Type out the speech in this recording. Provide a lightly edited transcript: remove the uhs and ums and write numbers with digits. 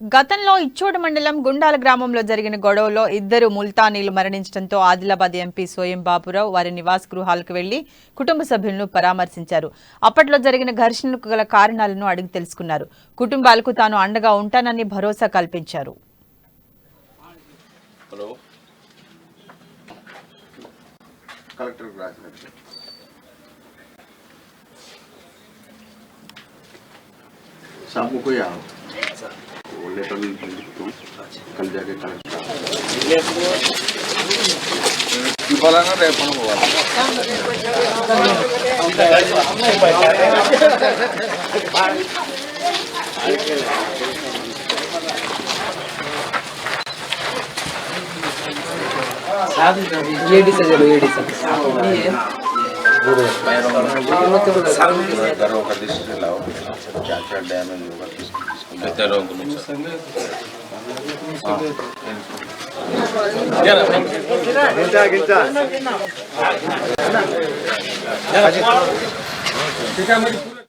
గతంలో ఇచ్చోడు మండలం గుండాల గ్రామంలో జరిగిన గొడవలో ఇద్దరు ముల్తానీలు మరణించడంతో ఆదిలాబాద్ ఎంపీ సోయం బాపురావు వారి నివాస గృహాలకు వెళ్లి కుటుంబ సభ్యులను పరామర్శించారు. అప్పట్లో జరిగిన ఘర్షణలకు గల కారణాలను అడిగి తెలుసుకున్నారు. కుటుంబాలకు తాను అండగా ఉంటానని భరోసా కల్పించారు. वो लेटर लिखूँ कल जाके कलेक्टर ना रेपण हुआ घरों का लिस्ट लाओ क्या डैमेज होगा किसको